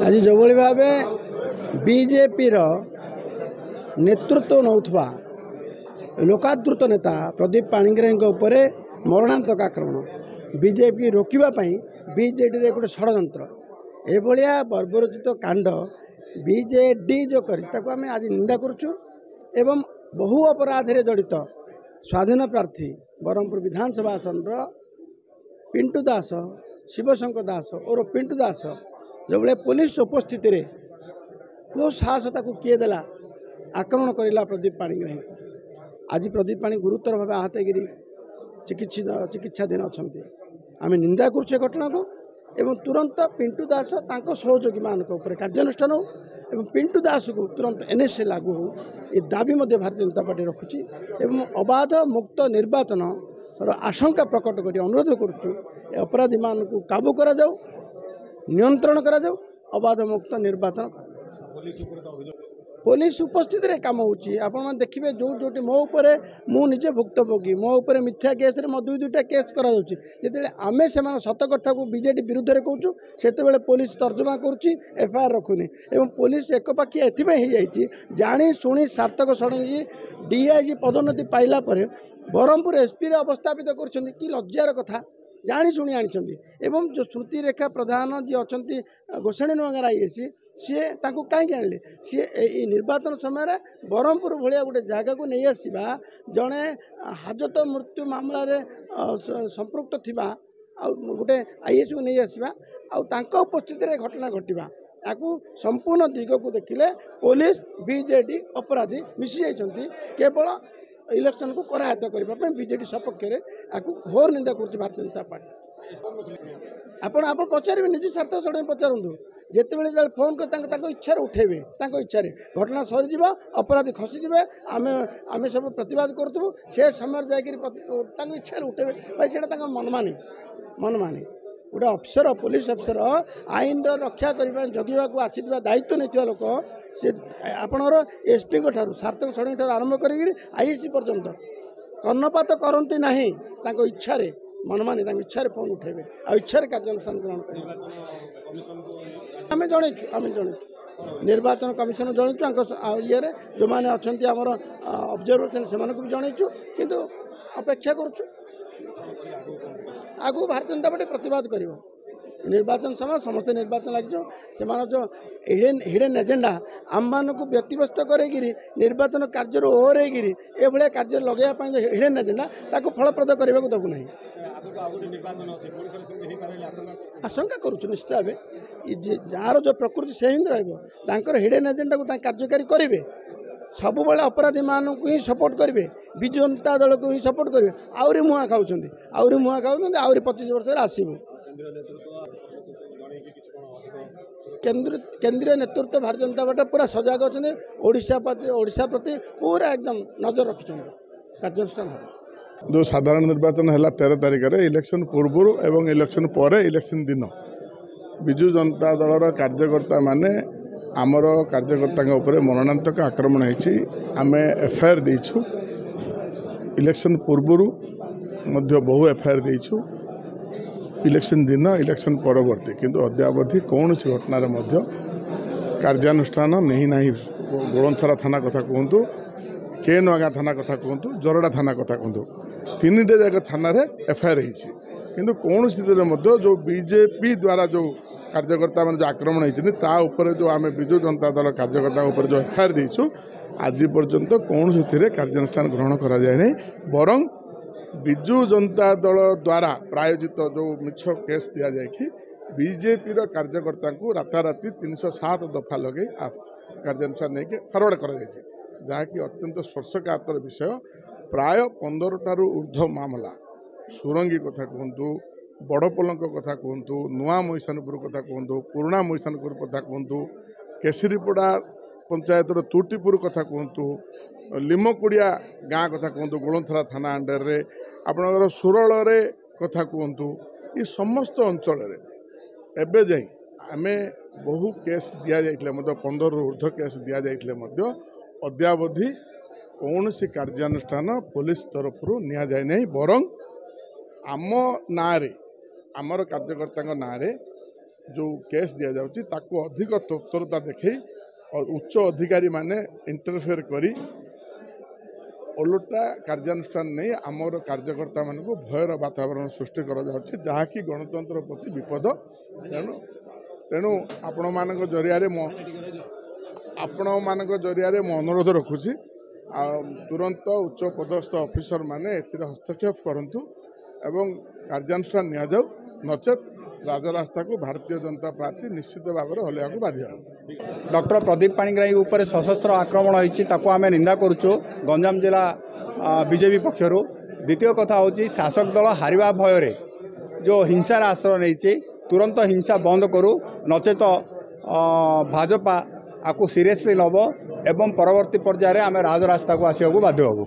आज जो भाव बीजेपी नेतृत्व नौथवा लोकादृत नेता प्रदीप पाणिग्राही मरणांतक आक्रमण बीजेपी रोकवाई बीजेडी गोटे षड्यंत्र एभलिया बर्बरचित कांड बीजेडी जो करें आज निंदा करुचु एवं बहु अपराध जड़ित स्वाधीन प्रार्थी ब्रह्मपुर विधानसभा आसन पिंटू दास शिवशंकर दास और पिंटू दास जो बड़े पुलिस उपस्थित रे को साहसता को किए देला आक्रमण करा प्रदीप पाणिग्राही आज प्रदीप पाणी गुरुतर भाव आहत गिरी चिकित्साधीन अच्छा आम निंदा करुचे घटना को एवं तुरंत पिंटू दास सहयोगी मान कार्यानुष्ठान हो एवं पिंटू दास को तुरंत एनएसए लागू हो ये दाबी भारतीय जनता पार्टी रखुची एवं अबाध मुक्त निर्वाचन आशंका प्रकट कर अनुरोध करुचु अपराधी मान को काबू करा जाऊ नियंत्रण करा जाऊ अबाध मुक्त निर्वाचन करा पुलिस उपस्थित रे काम होची आपण देखिबे जो जोटी मो ऊपर मु निजे भुक्तभोगी मो ऊपर मिथ्या केस रे मो दुईटा केस करा जाउची जेतेले आमे सेमान सत कथा को बीजेडी विरुद्ध रे कहूचु सेतेबेले पुलिस तर्जमा करूची एफआईआर रखुनी एवं पुलिस एकपाखी एथिबे ही जाईची जानी सुनी सार्थक षडंगी डीआईजी पदोन्नति पाइला परे ब्रह्मपुर एसपी रे अवस्थापित करछन्ती कि लज्जार कथा जानी शुणी आनी एवं जो श्रुति रेखा प्रधान जी अच्छा गोसाणी नुआगार आईएसी सी कहीं आणले सी निर्वाचन समय ब्रह्मपुर भाया गोटे जगह को नहीं आसवा जड़े हाजत मृत्यु मामलें संपृक्त थिबा गोटे आईएस को नहीं आसवा उपस्थित घटना घटवा या संपूर्ण दिग को देखिले पुलिस बीजेडी अपराधी मिसी जाइछन्ती केवल इलेक्शन को करायत्त करने बीजेडी सपक्ष में घोर निंदा कर भारतीय जनता पार्टी आप पचारे निजी स्वार्थ सड़े पचारूँ जिते फोन कर इच्छा उठेबे इच्छा घटना सरीज अपराधी खसीजे आम सब प्रतिवाद करूँ से समय जाकर इच्छा उठेबे भाई से मनमानी गोटे अफसर पुलिस अफसर आईन रक्षा करने जगवा को आसी दायित्व नहीं लोक से आपणर एसपी सार्थक षडंगी आरंभ कर आईएससी पर्यंत कर्णपात करती ना इच्छा मनमानी इच्छा फोन उठेबे आ इच्छा कार्यानुष्ठान ग्रहण करें जन निर्वाचन कमिशन जनइु ये जो मैंने अच्छा आमर ऑब्जर्वर थे से भी जनइु किंतु अपेक्षा करुचु आगु भारतीय जनता पार्टी प्रतिवाद कर निर्वाचन समय समस्त निर्वाचन लगे से जो हिडन एजेंडा आम मान को व्यतिव्यस्त कर निर्वाचन कार्य ओहरैकि ये कार्य लगेगा जो हिडन एजेंडा ताको फलप्रद करने को देवु ना आशंका करुचु निश्चित भाव जार जो प्रकृति से हिंदी हिडन एजेंडा को कार्यकारी करेंगे सब बड़े अपराधी मान को ही सपोर्ट करेंगे विजु जनता दल को ही सपोर्ट करेंगे आहरी मुआ खाऊँ आहरी 25 वर्ष आसबू केंद्रीय नेतृत्व भारतीय जनता पार्टी पूरा सजग अच्छा ओडिशा प्रति पूरा एकदम नजर रखिंट कार्यानुष्ठान जो साधारण निर्वाचन है 13 तारिख में इलेक्शन पूर्व एवं इलेक्शन पर इलेक्शन दिन विजु जनता दलर कार्यकर्ता माने आमर कार्यकर्ता मरणांतक आक्रमण होती आम एफआईआर देछु इलेक्शन पूर्व बहु एफआईआर देछु इलेक्शन दिन इलेक्शन परवर्ती किंतु अद्यावधि कौन सी घटना कार्यानुष्ठान नहीं ना गोलंथरा थाना कथा कहतु के नुआगा थाना कथा कहतु जरड़ा थाना कथा कहतु 3टे जाक थाना एफआईआर किंतु कौन जो बीजेपी द्वारा जो कार्यकर्ता मान जो आक्रमण होती जो आम विजु जनता दल कार्यकर्ता जो एफआईआर देछु आज पर्यंत कौन से कार्यानुष्ठान ग्रहण करा जाए नहीं बरं विजु जनता दल द्वारा प्रायोजित जो मिछ केस दि जाए बीजेपी कार्यकर्ता को राताराति 307 दफा लगे कार्यानुष्ठान नहीं फरवर्ड कर जहाँकि अत्यंत स्पर्शकातर विषय प्राय 15टारू ऊर्ध्व मामला सुरंगी कथा कहतु बड़पोलंक कथा कहतु नुआ मईसानपुर कथा कहतु पुराणा मईसानपुर कथा कहतु केसरीपड़ा पंचायतर तुटीपुर कथा कहतु लिमकुड़िया गाँ कथा कहतु गोलंथरा थाना अंडर रे आपणकर सुरल कथा कहतु ये समस्त अंचल एवं जाई आम बहु केस दि जाइए 15 ऊर्ध्व केस दि जाइए अद्यावधि कौन सी कार्यानुष्ठान पुलिस तरफ नि जाए नहीं बरं आम ना आमर कार्यकर्ता ना जो केस दि जाउछि ताकू अधिक तत्परता देखै और उच्च अधिकारी माने इंटरफेयर करी ओलटा कार्यानुष्ठान नहीं आमर कार्यकर्ता मान भयर वातावरण सृष्टि करा जाउछि जहाँकि गणतंत्र प्रति विपद। तेणु तेणु आपण मान जरिया मो अनुरोध रखुछि तुरंत उच्च पदस्थ ऑफिसर माने एतिर हस्तक्षेप करंतु एवं कार्यानुष्ठान निया जाऊ नचेत राजरास्ता को भारतीय जनता पार्टी निश्चित भाव में हलिया बाध्य। डॉक्टर प्रदीप पाणिग्राही उपर सशस्त्र आक्रमण होती आम निंदा करुचु गंजाम जिला बीजेपी पक्षर। द्वितीय कथा हूँ शासक दल हारिबा भय जो हिंसार आश्रय नहीं तुरंत हिंसा बंद करू नचेत भाजपा आपको सीरियसली नब एवं परवर्ती पर्यायर आम राजरास्ता को आसवा बाध्य हबू।